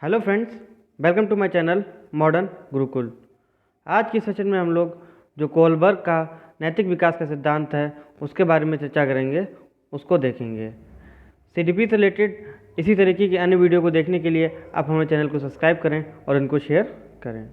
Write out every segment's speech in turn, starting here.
Hello friends, welcome to my channel modern Gurukul. आज की session में हम लोग जो कोलबर्ग का नैतिक विकास का सिद्धांत है उसके बारे में चर्चा करेंगे, उसको देखेंगे। सीडीपी से रिलेटेड इसी तरीके की अन्य वीडियो को देखने के लिए आप हमारे चैनल को सब्सक्राइब करें और इनको शेयर करें।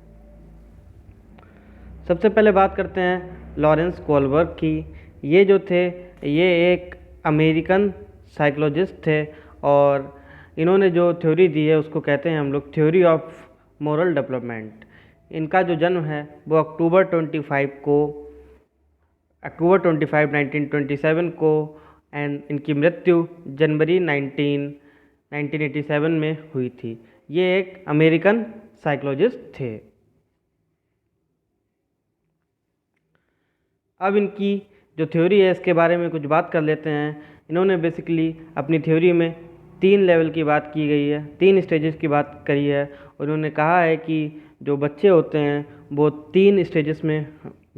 सबसे पहले बात करते हैं लॉरेंस कोलबर्ग की। ये जो थे ये एक अमेरिकन साइकोलॉजिस्ट थे और इन्होंने जो थ्योरी दी है उसको कहते हैं हम लोग थ्योरी ऑफ मोरल डेवलपमेंट। इनका जो जन्म है वो अक्टूबर 25 1927 को एंड इनकी मृत्यु जनवरी 1987 में हुई थी। ये एक अमेरिकन साइकोलॉजिस्ट थे। अब इनकी जो थ्योरी है इसके बारे में कुछ बात कर लेते हैं। इन्होंने बेसिकली अपनी थ्योरी में 3 लेवल की बात की गई है, 3 स्टेजेस की बात करी है। उन्होंने कहा है कि जो बच्चे होते हैं वो 3 स्टेजेस में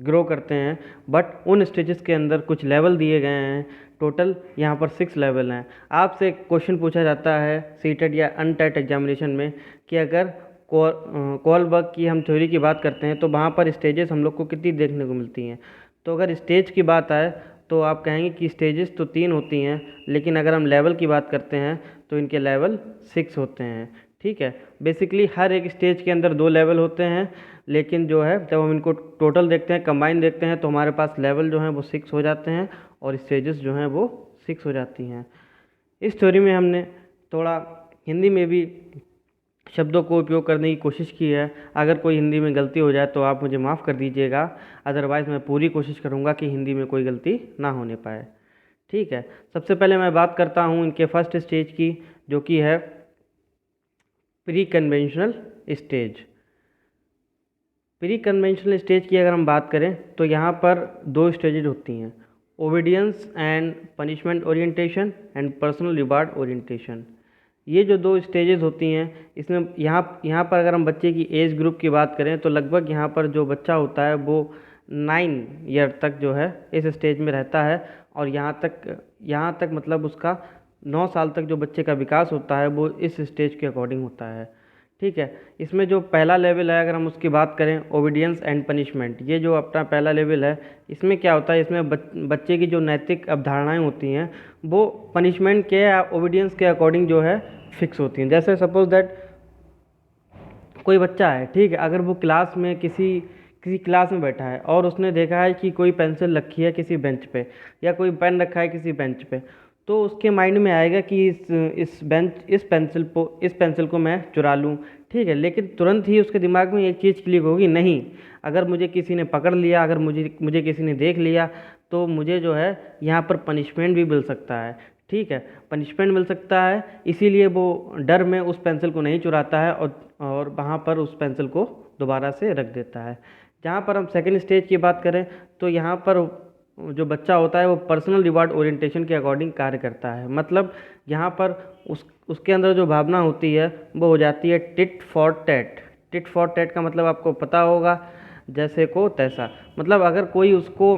ग्रो करते हैं, बट उन स्टेजेस के अंदर कुछ लेवल दिए गए हैं। टोटल यहाँ पर 6 लेवल हैं। आपसे एक क्वेश्चन पूछा जाता है सीटेट या अनटेट एग्जामिनेशन में कि अगर कोलबर्ग की हम थ्योरी की बात करते हैं तो वहाँ पर स्टेजेस हम लोग को कितनी देखने को मिलती हैं। तो अगर स्टेज की बात आए तो आप कहेंगे कि स्टेजेस तो 3 होती हैं, लेकिन अगर हम लेवल की बात करते हैं तो इनके लेवल 6 होते हैं। ठीक है, बेसिकली हर एक स्टेज के अंदर 2 लेवल होते हैं, लेकिन जो है जब हम इनको टोटल देखते हैं, कंबाइन देखते हैं, तो हमारे पास लेवल जो हैं वो 6 हो जाते हैं और स्टेजेस जो हैं वो 6 हो जाती हैं। इस थ्योरी में हमने थोड़ा हिंदी में भी शब्दों को उपयोग करने की कोशिश की है। अगर कोई हिंदी में गलती हो जाए तो आप मुझे माफ़ कर दीजिएगा, अदरवाइज़ मैं पूरी कोशिश करूँगा कि हिंदी में कोई गलती ना होने पाए। ठीक है, सबसे पहले मैं बात करता हूँ इनके फर्स्ट स्टेज की, जो कि है pre conventional stage. Pre conventional stage की अगर हम बात करें तो यहाँ पर 2 स्टेजेज होती हैं, obedience and punishment orientation and personal reward orientation. ये जो 2 स्टेजेस होती हैं इसमें यहाँ पर अगर हम बच्चे की एज ग्रुप की बात करें तो लगभग यहाँ पर जो बच्चा होता है वो 9 ईयर तक जो है इस स्टेज में रहता है, और यहाँ तक मतलब उसका 9 साल तक जो बच्चे का विकास होता है वो इस स्टेज के अकॉर्डिंग होता है। ठीक है, इसमें जो पहला लेवल है अगर हम उसकी बात करें ओबीडियंस एंड पनिशमेंट, ये जो अपना पहला लेवल है इसमें क्या होता है, इसमें बच्चे की जो नैतिक अवधारणाएं होती हैं वो पनिशमेंट के या ओबीडियंस के अकॉर्डिंग जो है फिक्स होती हैं। जैसे सपोज दैट कोई बच्चा है, ठीक है, अगर वो क्लास में किसी क्लास में बैठा है और उसने देखा है कि कोई पेंसिल रखी है किसी बेंच पे या कोई पेन रखा है किसी बेंच पे, तो उसके माइंड में आएगा कि इस पेंसिल को मैं चुरा लूँ। ठीक है, लेकिन तुरंत ही उसके दिमाग में एक चीज़ क्लिक होगी, नहीं, अगर मुझे किसी ने पकड़ लिया, अगर मुझे किसी ने देख लिया तो मुझे जो है यहाँ पर पनिशमेंट भी मिल सकता है। ठीक है, पनिशमेंट मिल सकता है, इसीलिए वो डर में उस पेंसिल को नहीं चुराता है और वहाँ पर उस पेंसिल को दोबारा से रख देता है। जहाँ पर हम सेकेंड स्टेज की बात करें तो यहाँ पर जो बच्चा होता है वो पर्सनल रिवार्ड ओरिएंटेशन के अकॉर्डिंग कार्य करता है। मतलब यहाँ पर उसके अंदर जो भावना होती है वो हो जाती है tit for tat. Tit for tat का मतलब आपको पता होगा, जैसे को तैसा। मतलब अगर कोई उसको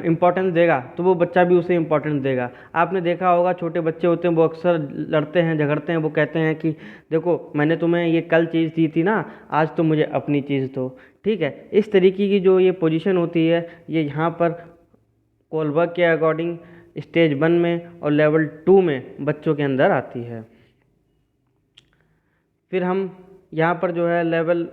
इम्पोर्टेंस देगा तो वो बच्चा भी उसे इम्पोर्टेंस देगा। आपने देखा होगा छोटे बच्चे होते हैं वो अक्सर लड़ते हैं, झगड़ते हैं, वो कहते हैं कि देखो मैंने तुम्हें ये कल चीज़ दी थी ना, आज तो मुझे अपनी चीज़ दो। ठीक है, इस तरीके की जो ये पोजीशन होती है ये यहाँ पर कोलबर्ग के अकॉर्डिंग स्टेज 1 में और लेवल 2 में बच्चों के अंदर आती है। फिर हम यहाँ पर जो है लेवल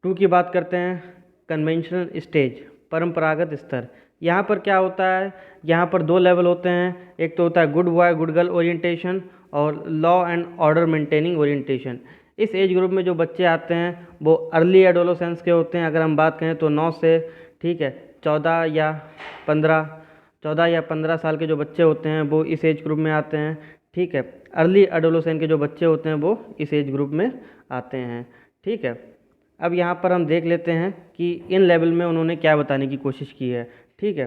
2 की बात करते हैं, कन्वेंशनल स्टेज, परंपरागत स्तर। यहाँ पर क्या होता है, यहाँ पर 2 लेवल होते हैं, एक तो होता है good boy good girl orientation और law and order maintaining orientation. इस एज ग्रुप में जो बच्चे आते हैं वो अर्ली एडोलेसेंस के होते हैं। अगर हम बात करें तो 9 से, ठीक है, 14 या 15 साल के जो बच्चे होते हैं वो इस एज ग्रुप में आते हैं। ठीक है, अर्ली एडोलेसेंस के जो बच्चे होते हैं वो इस एज ग्रुप में आते हैं। ठीक है, अब यहाँ पर हम देख लेते हैं कि इन लेवल में उन्होंने क्या बताने की कोशिश की है। ठीक है,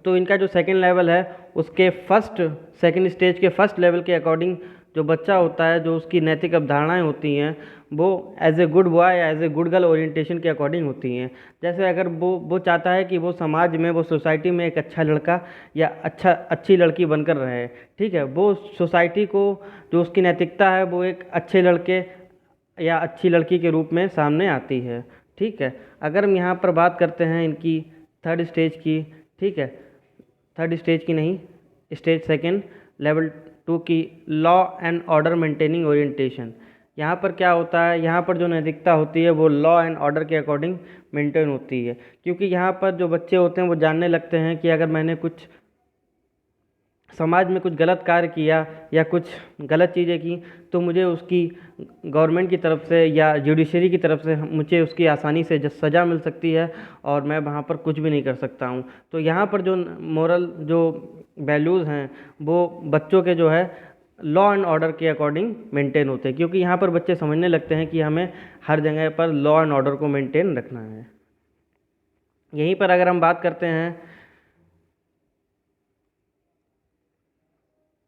तो इनका जो सेकंड लेवल है उसके सेकंड स्टेज के फर्स्ट लेवल के अकॉर्डिंग जो बच्चा होता है, जो उसकी नैतिक अवधारणाएं होती हैं, वो एज ए गुड बॉय या as a good girl orientation के अकॉर्डिंग होती हैं। जैसे अगर वो चाहता है कि वो समाज में, वो सोसाइटी में एक अच्छा लड़का या अच्छी लड़की बनकर रहे, ठीक है, वो सोसाइटी को, जो उसकी नैतिकता है, वो एक अच्छे लड़के या अच्छी लड़की के रूप में सामने आती है। ठीक है, अगर हम यहाँ पर बात करते हैं इनकी थर्ड स्टेज की, ठीक है, थर्ड स्टेज की नहीं, स्टेज सेकंड लेवल 2 की, law and order maintaining orientation. यहाँ पर क्या होता है, यहाँ पर जो नैतिकता होती है वो लॉ एंड ऑर्डर के अकॉर्डिंग मेंटेन होती है, क्योंकि यहाँ पर जो बच्चे होते हैं वो जानने लगते हैं कि अगर मैंने कुछ समाज में कुछ गलत कार्य किया या कुछ गलत चीज़ें की, तो मुझे उसकी गवर्नमेंट की तरफ से या जुडिशरी की तरफ से मुझे उसकी आसानी से सज़ा मिल सकती है और मैं वहाँ पर कुछ भी नहीं कर सकता हूँ। तो यहाँ पर जो मोरल, जो वैल्यूज़ हैं, वो बच्चों के जो है लॉ एंड ऑर्डर के अकॉर्डिंग मेंटेन होते हैं, क्योंकि यहाँ पर बच्चे समझने लगते हैं कि हमें हर जगह पर लॉ एंड ऑर्डर को मेंटेन रखना है। यहीं पर अगर हम बात करते हैं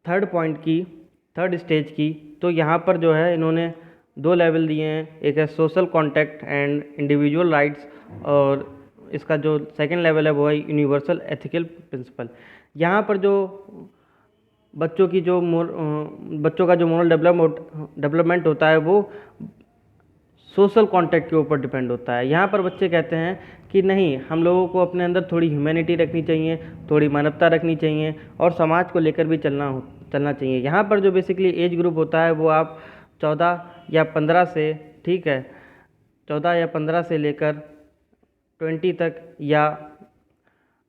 थर्ड पॉइंट की, थर्ड स्टेज की, तो यहाँ पर जो है इन्होंने 2 लेवल दिए हैं, एक है social contact and individual rights, और इसका जो सेकंड लेवल है वो है यूनिवर्सल एथिकल प्रिंसिपल। यहाँ पर जो बच्चों की जो बच्चों का जो मोरल डेवलपमेंट होता है वो सोशल कॉन्टैक्ट के ऊपर डिपेंड होता है। यहाँ पर बच्चे कहते हैं कि नहीं, हम लोगों को अपने अंदर थोड़ी ह्यूमैनिटी रखनी चाहिए, थोड़ी मानवता रखनी चाहिए और समाज को लेकर भी चलना चाहिए। यहाँ पर जो बेसिकली एज ग्रुप होता है वो आप 14 या 15 से, ठीक है, 14 या 15 से लेकर 20 तक या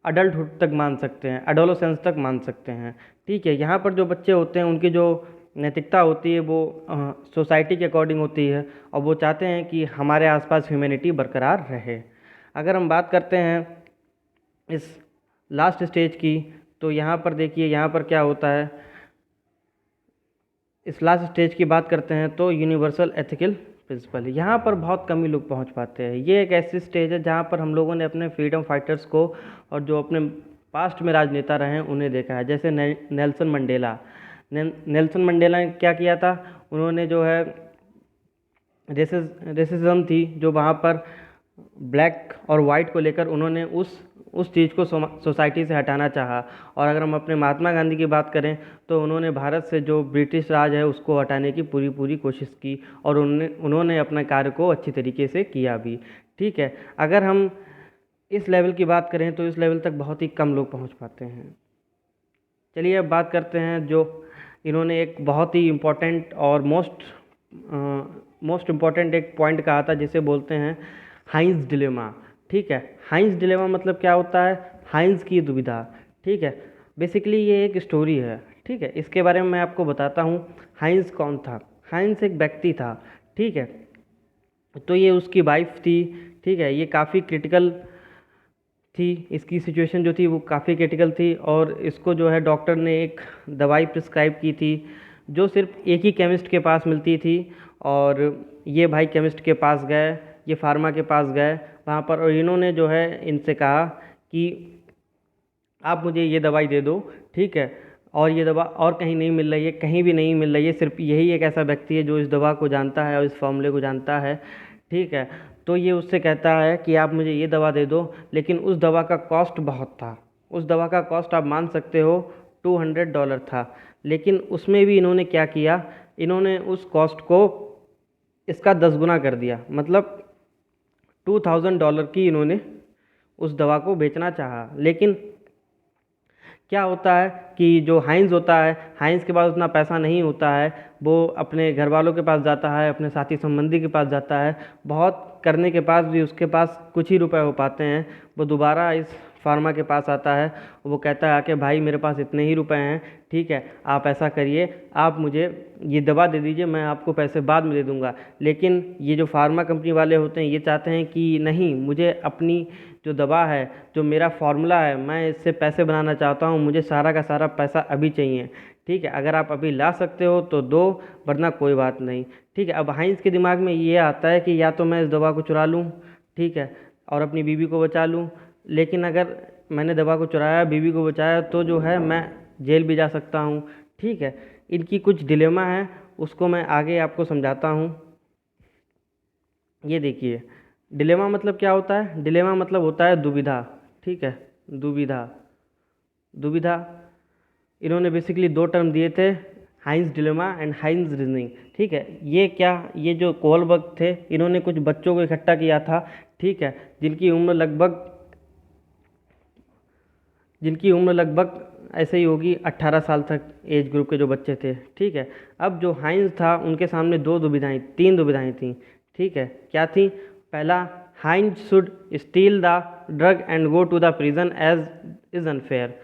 अडल्टहुड तक मान सकते हैं, एडोलेसेंस तक मान सकते हैं। ठीक है, यहाँ पर जो बच्चे होते हैं उनकी जो नैतिकता होती है वो सोसाइटी के अकॉर्डिंग होती है और वो चाहते हैं कि हमारे आसपास ह्यूमैनिटी बरकरार रहे। अगर हम बात करते हैं इस लास्ट स्टेज की, तो यहाँ पर देखिए यहाँ पर क्या होता है, इस लास्ट स्टेज की बात करते हैं तो यूनिवर्सल एथिकल प्रिंसिपल। यहाँ पर बहुत कम ही लोग पहुँच पाते हैं। ये एक ऐसी स्टेज है जहाँ पर हम लोगों ने अपने फ्रीडम फाइटर्स को और जो अपने पास्ट में राजनेता रहे हैं उन्हें देखा है। जैसे नेल्सन मंडेला, नेल्सन मंडेला ने क्या किया था, उन्होंने जो है रेसिज्म थी जो वहाँ पर ब्लैक और वाइट को लेकर, उन्होंने उस चीज़ को सोसाइटी से हटाना चाहा। और अगर हम अपने महात्मा गांधी की बात करें तो उन्होंने भारत से जो ब्रिटिश राज है उसको हटाने की पूरी कोशिश की और उन्होंने अपने कार्य को अच्छी तरीके से किया भी। ठीक है, अगर हम इस लेवल की बात करें तो इस लेवल तक बहुत ही कम लोग पहुंच पाते हैं। चलिए अब बात करते हैं जो इन्होंने एक बहुत ही इम्पोर्टेंट और मोस्ट इम्पॉर्टेंट एक पॉइंट कहा था जिसे बोलते हैं हाइंस डिलेमा। ठीक है, हाइंस डिलेमा मतलब क्या होता है, हाइंस की दुविधा। ठीक है, बेसिकली ये एक स्टोरी है। ठीक है, इसके बारे में मैं आपको बताता हूँ। हाइंस कौन था? हाइंस एक व्यक्ति था। ठीक है, तो ये उसकी वाइफ थी। ठीक है, ये काफ़ी क्रिटिकल थी, इसकी सिचुएशन जो थी वो काफ़ी क्रिटिकल थी और इसको जो है डॉक्टर ने एक दवाई प्रिस्क्राइब की थी जो सिर्फ एक ही केमिस्ट के पास मिलती थी। और ये भाई केमिस्ट के पास गए, ये फार्मा के पास गए वहाँ पर, और इन्होंने जो है इनसे कहा कि आप मुझे ये दवाई दे दो। ठीक है, और ये दवा और कहीं नहीं मिल रही है, कहीं भी नहीं मिल रही है, सिर्फ यही एक ऐसा व्यक्ति है जो इस दवा को जानता है और इस फॉर्मूले को जानता है। ठीक है, तो ये उससे कहता है कि आप मुझे ये दवा दे दो, लेकिन उस दवा का कॉस्ट बहुत था। उस दवा का कॉस्ट आप मान सकते हो $200 था। लेकिन उसमें भी इन्होंने क्या किया, इन्होंने उस कॉस्ट को इसका 10 गुना कर दिया, मतलब $2000 की इन्होंने उस दवा को बेचना चाहा। लेकिन क्या होता है कि जो हाइंस होता है, हाइंस के पास उतना पैसा नहीं होता है, वो अपने घर वालों के पास जाता है, अपने साथी संबंधी के पास जाता है, बहुत करने के पास भी उसके पास कुछ ही रुपए हो पाते हैं। वो दोबारा इस फार्मा के पास आता है, वो कहता है कि भाई मेरे पास इतने ही रुपए हैं, ठीक है, आप ऐसा करिए, आप मुझे ये दवा दे दीजिए, मैं आपको पैसे बाद में दे दूंगा। लेकिन ये जो फार्मा कंपनी वाले होते हैं ये चाहते हैं कि नहीं, मुझे अपनी जो दवा है, जो मेरा फार्मूला है, मैं इससे पैसे बनाना चाहता हूँ, मुझे सारा का सारा पैसा अभी चाहिए। ठीक है, अगर आप अभी ला सकते हो तो दो, वरना कोई बात नहीं। ठीक है, अब हाइंस के दिमाग में ये आता है कि या तो मैं इस दवा को चुरा लूँ, ठीक है, और अपनी बीवी को बचा लूँ, लेकिन अगर मैंने दवा को चुराया, बीवी को बचाया, तो जो है मैं जेल भी जा सकता हूँ। ठीक है, इनकी कुछ डिलेमा है, उसको मैं आगे आपको समझाता हूँ। ये देखिए, डिलेमा मतलब क्या होता है? डिलेमा मतलब होता है दुविधा, ठीक है, दुविधा। दुविधा इन्होंने बेसिकली दो टर्म दिए थे, हाइंस डिलेमा एंड हाइंस रीजनिंग, ठीक है। ये क्या, ये जो कोलबर्ग थे, इन्होंने कुछ बच्चों को इकट्ठा किया था, ठीक है, जिनकी उम्र लगभग ऐसे ही होगी 18 साल तक एज ग्रुप के जो बच्चे थे, ठीक है। अब जो हाइंस था उनके सामने तीन दुविधाएं थी, ठीक है। क्या थी? पहला, Heinz should steal the drug and go to the prison as is unfair.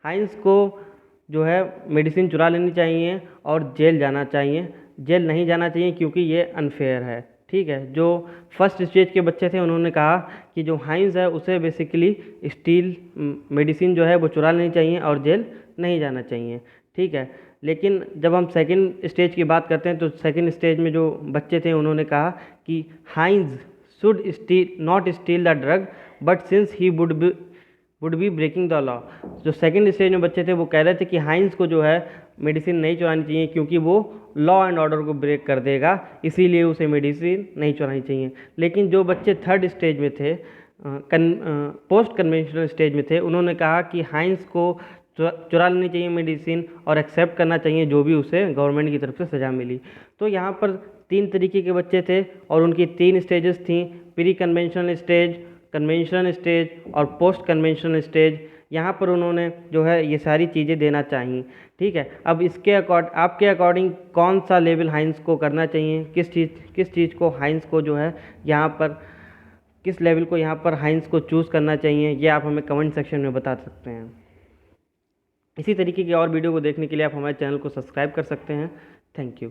Heinz को जो है मेडिसिन चुरा लेनी चाहिए और जेल जाना चाहिए, जेल नहीं जाना चाहिए क्योंकि ये अनफेयर है, ठीक है। जो फर्स्ट स्टेज के बच्चे थे उन्होंने कहा कि जो हाइंस है उसे बेसिकली स्टील मेडिसिन जो है वो चुरा लेनी चाहिए और जेल नहीं जाना चाहिए, ठीक है। लेकिन जब हम सेकंड स्टेज की बात करते हैं तो सेकंड स्टेज में जो बच्चे थे उन्होंने कहा कि Heinz should not steal the drug but since he would be breaking the law. जो सेकंड स्टेज में बच्चे थे वो कह रहे थे कि हाइंस को जो है मेडिसिन नहीं चुरानी चाहिए क्योंकि वो लॉ एंड ऑर्डर को ब्रेक कर देगा, इसीलिए उसे मेडिसिन नहीं चुरानी चाहिए। लेकिन जो बच्चे थर्ड स्टेज में थे, पोस्ट कन्वेंशनल स्टेज में थे, उन्होंने कहा कि हाइंस को चुरा लेनी चाहिए मेडिसिन और एक्सेप्ट करना चाहिए जो भी उसे गवर्नमेंट की तरफ से सज़ा मिली। तो यहाँ पर तीन तरीके के बच्चे थे और उनकी तीन स्टेजेस थी, pre conventional stage, conventional stage और पोस्ट कन्वेंशनल स्टेज। यहाँ पर उन्होंने जो है ये सारी चीज़ें देना चाहिए, ठीक है। अब इसके आपके अकॉर्डिंग कौन सा लेवल हाइंस को करना चाहिए, किस चीज़ को हाइंस को जो है यहाँ पर किस लेवल को यहाँ पर हाइंस को चूज़ करना चाहिए, ये आप हमें कमेंट सेक्शन में बता सकते हैं। इसी तरीके की और वीडियो को देखने के लिए आप हमारे चैनल को सब्सक्राइब कर सकते हैं। Thank you.